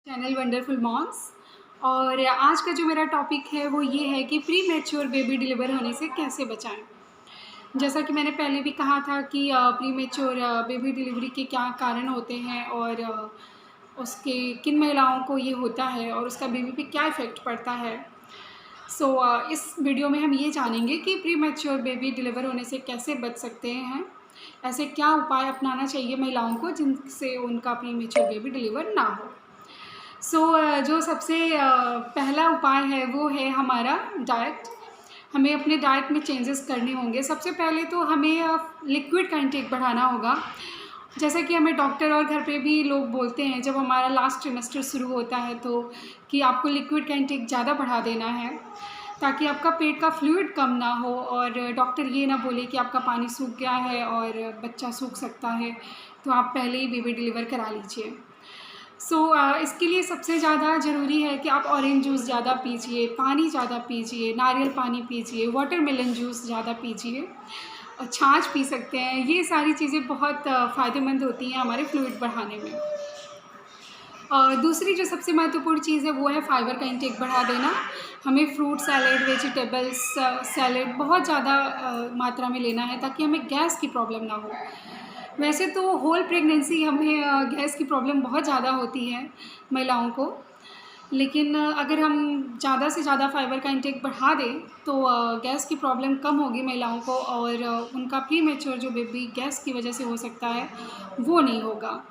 Channel wonderful moms. और आज का जो मेरा टॉपिक है वो ये है कि प्री मैच्योर बेबी डिलीवर होने से कैसे बचाएं। जैसा कि मैंने पहले भी कहा था कि प्री मैच्योर बेबी डिलीवरी के क्या कारण होते हैं और उसके किन महिलाओं को ये होता है और उसका बेबी पे क्या इफ़ेक्ट पड़ता है। इस वीडियो में हम ये जानेंगे कि प्री मैच्योर बेबी डिलीवर होने से कैसे बच सकते हैं, ऐसे क्या उपाय अपनाना चाहिए महिलाओं को जिनसे उनका प्री मैच्योर बेबी डिलीवर ना हो। जो सबसे पहला उपाय है वो है हमारा डाइट। हमें अपने डाइट में चेंजेस करने होंगे। सबसे पहले तो हमें लिक्विड का इंटेक बढ़ाना होगा। जैसा कि हमें डॉक्टर और घर पे भी लोग बोलते हैं जब हमारा लास्ट ट्रिमेस्टर शुरू होता है तो कि आपको लिक्विड का इंटेक ज़्यादा बढ़ा देना है ताकि आपका पेट का फ्लूइड कम ना हो और डॉक्टर ये ना बोले कि आपका पानी सूख गया है और बच्चा सूख सकता है, तो आप पहले ही बेबी डिलीवर करा लीजिए। इसके लिए सबसे ज़्यादा ज़रूरी है कि आप ऑरेंज जूस ज़्यादा पीजिए, पानी ज़्यादा पीजिए, नारियल पानी पीजिए, वाटरमेलन जूस ज़्यादा पीजिए और छाछ पी सकते हैं। ये सारी चीज़ें बहुत फ़ायदेमंद होती हैं हमारे फ्लूइड बढ़ाने में। और दूसरी जो सबसे महत्वपूर्ण चीज़ है वो है फाइबर का इंटेक बढ़ा देना। हमें फ्रूट सैलेड, वेजिटेबल्स सैलेड बहुत ज़्यादा मात्रा में लेना है ताकि हमें गैस की प्रॉब्लम ना हो। वैसे तो होल प्रेगनेंसी हमें गैस की प्रॉब्लम बहुत ज़्यादा होती है महिलाओं को, लेकिन अगर हम ज़्यादा से ज़्यादा फाइबर का इंटेक बढ़ा दें तो गैस की प्रॉब्लम कम होगी महिलाओं को और उनका प्री मैच्योर जो बेबी गैस की वजह से हो सकता है वो नहीं होगा।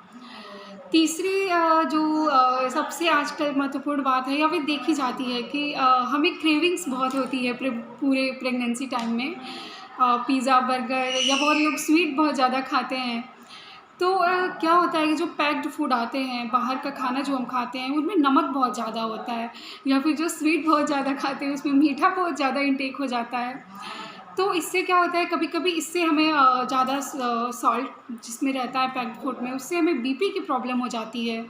तीसरी सबसे आजकल महत्वपूर्ण बात है या फिर देखी जाती है कि हमें क्रेविंग्स बहुत होती है पूरे प्रेगनेंसी टाइम में। पिज़्ज़ा, बर्गर या बहुत लोग स्वीट बहुत ज़्यादा खाते हैं। तो क्या होता है कि जो पैक्ड फूड आते हैं, बाहर का खाना जो हम खाते हैं उनमें नमक बहुत ज़्यादा होता है या फिर जो स्वीट बहुत ज़्यादा खाते हैं उसमें मीठा बहुत ज़्यादा इंटेक हो जाता है। तो इससे क्या होता है कभी-कभी इससे हमें ज़्यादा सॉल्ट जिसमें रहता है पैक्ड फूड में उससे हमें बीपी की प्रॉब्लम हो जाती है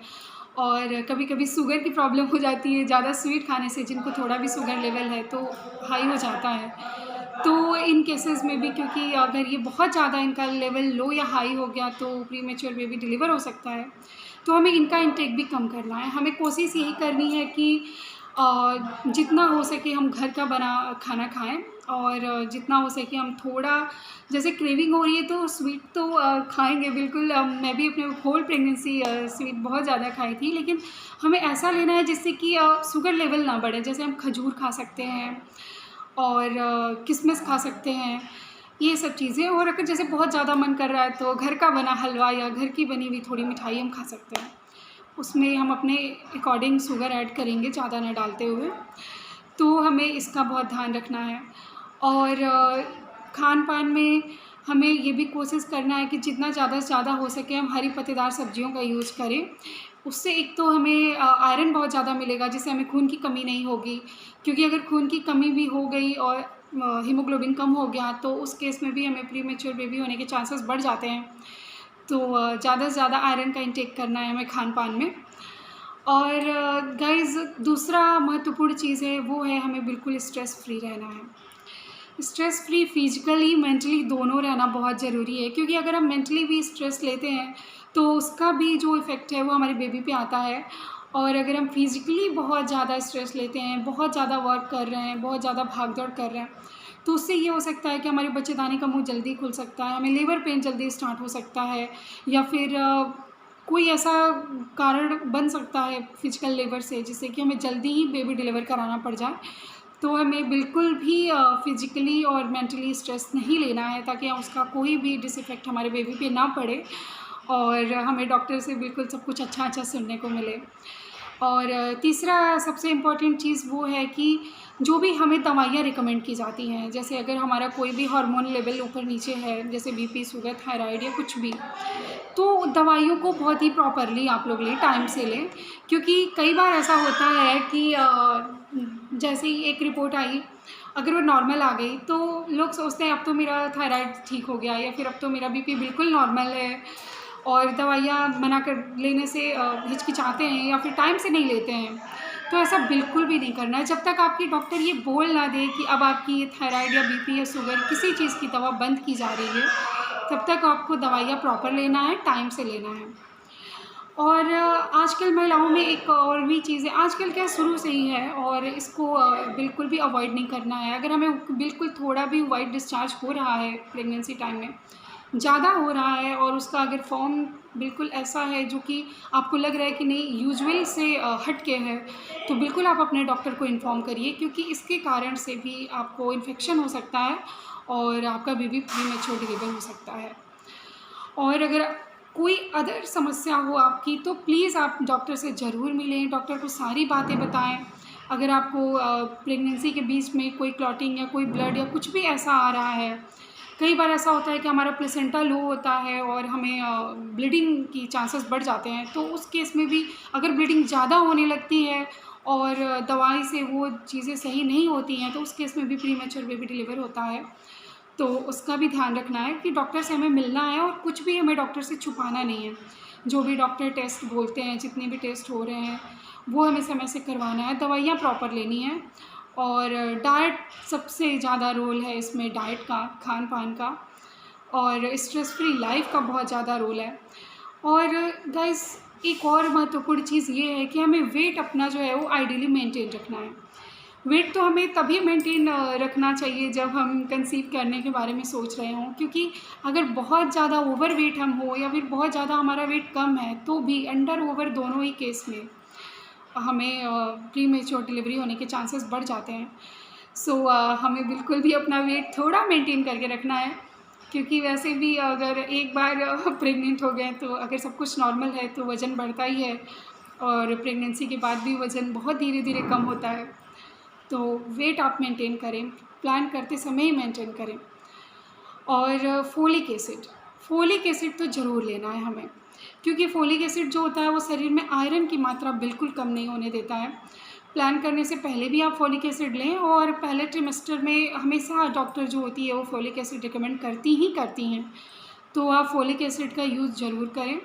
और कभी-कभी शुगर की प्रॉब्लम हो जाती है। ज़्यादा स्वीट खाने से जिनको थोड़ा भी शुगर लेवल है तो हाई हो जाता है। तो इन केसेस में भी क्योंकि अगर ये बहुत ज़्यादा इनका लेवल लो या हाई हो गया तो प्री मैच्योर बेबी डिलीवर हो सकता है। तो हमें इनका इंटेक भी कम करना है। हमें कोशिश यही करनी है कि जितना हो सके हम घर का बना खाना खाएँ और जितना हो सके हम थोड़ा जैसे क्रेविंग हो रही है तो स्वीट तो खाएँगे बिल्कुल। मैं भी अपने होल प्रेगनेंसी स्वीट बहुत ज़्यादा खाई थी, लेकिन हमें ऐसा लेना है जिससे कि शुगर लेवल ना बढ़े। जैसे हम खजूर खा सकते हैं और किशमिश खा सकते हैं, ये सब चीज़ें। और अगर जैसे बहुत ज़्यादा मन कर रहा है तो घर का बना हलवा या घर की बनी हुई थोड़ी मिठाई हम खा सकते हैं। उसमें हम अपने अकॉर्डिंग शुगर ऐड करेंगे ज़्यादा ना डालते हुए। तो हमें इसका बहुत ध्यान रखना है और खान-पान में हमें ये भी कोशिश करना है कि जितना ज़्यादा से ज़्यादा हो सके हम हरी पत्तेदार सब्जियों का यूज़ करें। उससे एक तो हमें आयरन बहुत ज़्यादा मिलेगा जिससे हमें खून की कमी नहीं होगी, क्योंकि अगर खून की कमी भी हो गई और हीमोग्लोबिन कम हो गया तो उस केस में भी हमें प्री मैच्योर बेबी होने के चांसेस बढ़ जाते हैं। तो ज़्यादा से ज़्यादा आयरन का इंटेक करना है हमें खान-पान में। और गाइज़ दूसरा महत्वपूर्ण चीज़ है वो है हमें बिल्कुल स्ट्रेस फ्री रहना है। स्ट्रेस फ्री फिज़िकली, मेंटली दोनों रहना बहुत ज़रूरी है, क्योंकि अगर हम मेंटली भी स्ट्रेस लेते हैं तो उसका भी जो इफ़ेक्ट है वो हमारे बेबी पे आता है। और अगर हम फिज़िकली बहुत ज़्यादा स्ट्रेस लेते हैं, बहुत ज़्यादा वर्क कर रहे हैं, बहुत ज़्यादा भाग-दौड़ कर रहे हैं, तो उससे ये हो सकता है कि हमारे बच्चेदानी का मुँह जल्दी खुल सकता है, हमें लेबर पेन जल्दी स्टार्ट हो सकता है या फिर कोई ऐसा कारण बन सकता है फिजिकल लेबर से जिससे कि हमें जल्दी ही बेबी डिलीवर कराना पड़ जाए। तो हमें बिल्कुल भी फिज़िकली और मेंटली स्ट्रेस नहीं लेना है ताकि उसका कोई भी डिसइफ़ेक्ट हमारे बेबी पे ना पड़े और हमें डॉक्टर से बिल्कुल सब कुछ अच्छा-अच्छा सुनने को मिले। और तीसरा सबसे इम्पॉर्टेंट चीज़ वो है कि जो भी हमें दवाइयाँ रिकमेंड की जाती हैं, जैसे अगर हमारा कोई भी हार्मोन लेवल ऊपर-नीचे है, जैसे बीपी, शुगर, थायराइड या कुछ भी, तो दवाइयों को बहुत ही प्रॉपरली आप लोग लें, टाइम से लें। क्योंकि कई बार ऐसा होता है कि जैसे ही एक रिपोर्ट आई, अगर वो नॉर्मल आ गई तो लोग सोचते हैं अब तो मेरा थायराइड ठीक हो गया या फिर अब तो मेरा बीपी बिल्कुल नॉर्मल है और दवाइयाँ मना कर लेने से हिचकिचाते हैं या फिर टाइम से नहीं लेते हैं। तो ऐसा बिल्कुल भी नहीं करना है। जब तक आपकी डॉक्टर ये बोल ना दे कि अब आपकी ये थायराइड या बीपी या शुगर किसी चीज़ की दवा बंद की जा रही है, तब तक आपको दवाइयाँ प्रॉपर लेना है, टाइम से लेना है। और आजकल महिलाओं में एक और भी चीज़ है, आजकल क्या शुरू से ही है और इसको बिल्कुल भी अवॉइड नहीं करना है। अगर हमें बिल्कुल थोड़ा भी वाइट डिस्चार्ज हो रहा है प्रेगनेंसी टाइम में, ज़्यादा हो रहा है और उसका अगर फॉर्म बिल्कुल ऐसा है जो कि आपको लग रहा है कि नहीं यूजुअल से हट के है, तो बिल्कुल आप अपने डॉक्टर को इन्फॉर्म करिए, क्योंकि इसके कारण से भी आपको इन्फेक्शन हो सकता है और आपका बेबी प्रीमेच्योर डिलीवर हो सकता है। और अगर कोई अदर समस्या हो आपकी, तो प्लीज़ आप डॉक्टर से ज़रूर मिलें, डॉक्टर को सारी बातें बताएं। अगर आपको प्रेगनेंसी के बीच में कोई क्लॉटिंग या कोई ब्लड या कुछ भी ऐसा आ रहा है, कई बार ऐसा होता है कि हमारा प्लेसेंटा लो होता है और हमें ब्लीडिंग की चांसेस बढ़ जाते हैं, तो उस केस में भी अगर ब्लीडिंग ज़्यादा होने लगती है और दवाई से वो चीज़ें सही नहीं होती हैं, तो उस केस में भी प्रीमेच्योर बेबी डिलीवर होता है। तो उसका भी ध्यान रखना है कि डॉक्टर से हमें मिलना है और कुछ भी हमें डॉक्टर से छुपाना नहीं है। जो भी डॉक्टर टेस्ट बोलते हैं, जितने भी टेस्ट हो रहे हैं, वो हमें समय से करवाना है, दवाइयाँ प्रॉपर लेनी हैं और डाइट सबसे ज़्यादा रोल है इसमें, डाइट का, खान-पान का और स्ट्रेस फ्री लाइफ़ का बहुत ज़्यादा रोल है। और गाइज़ एक और महत्वपूर्ण चीज़ ये है कि हमें वेट अपना जो है वो आइडियली मेंटेन रखना है। वेट तो हमें तभी मेंटेन रखना चाहिए जब हम कंसीव करने के बारे में सोच रहे हों, क्योंकि अगर बहुत ज़्यादा ओवर वेट हम हो या फिर बहुत ज़्यादा हमारा वेट कम है, तो भी अंडर ओवर दोनों ही केस में हमें प्रीमेच्योर डिलीवरी होने के चांसेस बढ़ जाते हैं। सो हमें बिल्कुल भी अपना वेट थोड़ा मेंटेन करके रखना है, क्योंकि वैसे भी अगर एक बार प्रेग्नेंट हो गए, तो अगर सब कुछ नॉर्मल है तो वज़न बढ़ता ही है और प्रेगनेंसी के बाद भी वज़न बहुत धीरे-धीरे कम होता है। तो वेट आप मेंटेन करें, प्लान करते समय ही मेंटेन करें। और फ़ोलिक एसिड तो ज़रूर लेना है हमें, क्योंकि फ़ोलिक एसिड जो होता है वो शरीर में आयरन की मात्रा बिल्कुल कम नहीं होने देता है। प्लान करने से पहले भी आप फ़ोलिक एसिड लें और पहले ट्रिमेस्टर में हमेशा डॉक्टर जो होती है वो फ़ोलिक एसिड रिकमेंड करती हैं। तो आप फ़ोलिक एसिड का यूज़ ज़रूर करें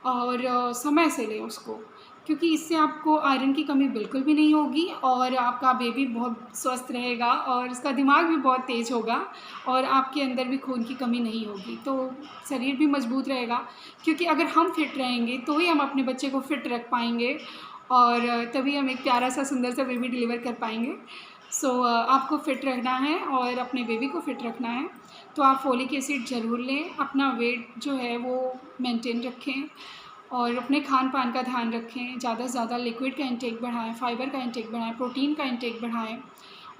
और समय से लें उसको, क्योंकि इससे आपको आयरन की कमी बिल्कुल भी नहीं होगी और आपका बेबी बहुत स्वस्थ रहेगा और उसका दिमाग भी बहुत तेज़ होगा और आपके अंदर भी खून की कमी नहीं होगी, तो शरीर भी मज़बूत रहेगा। क्योंकि अगर हम फिट रहेंगे तो ही हम अपने बच्चे को फिट रख पाएंगे और तभी हम एक प्यारा सा सुंदर सा बेबी डिलीवर कर पाएंगे। सो आपको फ़िट रहना है और अपने बेबी को फ़िट रखना है, तो आप फ़ोलिक एसिड ज़रूर लें, अपना वेट जो है वो मेंटेन रखें और अपने खान-पान का ध्यान रखें। ज़्यादा से ज़्यादा लिक्विड का इंटेक बढ़ाएँ, फाइबर का इंटेक बढ़ाएँ, प्रोटीन का इंटेक बढ़ाएँ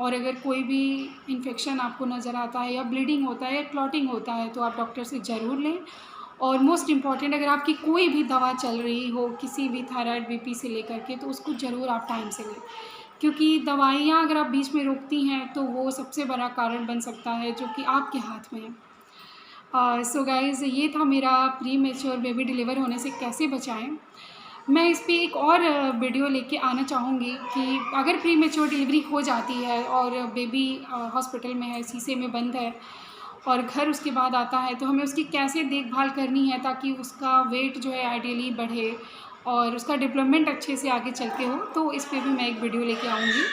और अगर कोई भी इन्फेक्शन आपको नज़र आता है या ब्लीडिंग होता है या क्लॉटिंग होता है, तो आप डॉक्टर से ज़रूर लें। और मोस्ट इम्पॉर्टेंट, अगर आपकी कोई भी दवा चल रही हो, किसी भी थायराइड, बीपी से लेकर के, तो उसको ज़रूर आप टाइम से लें, क्योंकि दवाइयाँ अगर आप बीच में रोकती हैं, तो वो सबसे बड़ा कारण बन सकता है, जो कि आपके हाथ में है। सो गाइज़, ये था मेरा प्रीमेच्योर बेबी डिलीवर होने से कैसे बचाएँ। मैं इस पे एक और वीडियो लेके आना चाहूँगी कि अगर प्रीमेच्योर डिलीवरी हो जाती है और बेबी हॉस्पिटल में है, शीशे में बंद है और घर उसके बाद आता है, तो हमें उसकी कैसे देखभाल करनी है ताकि उसका वेट जो है आइडियली बढ़े और उसका डेवलपमेंट अच्छे से आगे चल के हो, तो इस पे भी मैं एक वीडियो लेके आऊँगी।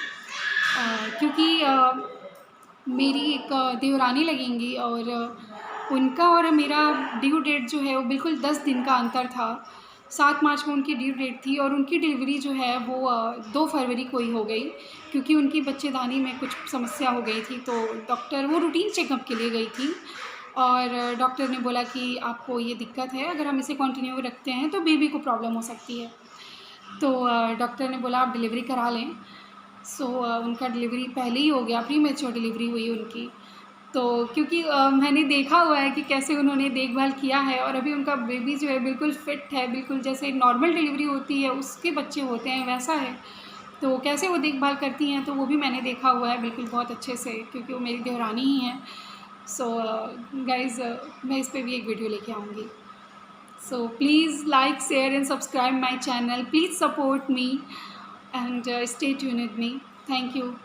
क्योंकि मेरी एक देवरानी लगेंगी और उनका और मेरा ड्यू डेट जो है वो बिल्कुल 10 दिन का अंतर था। 7 मार्च को उनकी ड्यू डेट थी और उनकी डिलीवरी जो है वो 2 फरवरी को ही हो गई, क्योंकि उनकी बच्चेदानी में कुछ समस्या हो गई थी। तो डॉक्टर, वो रूटीन चेकअप के लिए गई थी और डॉक्टर ने बोला कि आपको ये दिक्कत है, अगर हम इसे कंटिन्यू रखते हैं तो बेबी को प्रॉब्लम हो सकती है। तो डॉक्टर ने बोला आप डिलीवरी करा लें। सो उनका डिलीवरी पहले ही हो गया, प्रीमेच्योर डिलीवरी हुई उनकी। तो क्योंकि मैंने देखा हुआ है कि कैसे उन्होंने देखभाल किया है और अभी उनका बेबी जो है बिल्कुल फ़िट है, बिल्कुल जैसे नॉर्मल डिलीवरी होती है उसके बच्चे होते हैं वैसा है। तो कैसे वो देखभाल करती हैं, तो वो भी मैंने देखा हुआ है बिल्कुल बहुत अच्छे से, क्योंकि वो मेरी देवरानी ही हैं। सो गाइज़, मैं इस पे भी एक वीडियो लेके आऊँगी। So please like, share and subscribe my channel. Please support me and stay tuned with me. Thank you.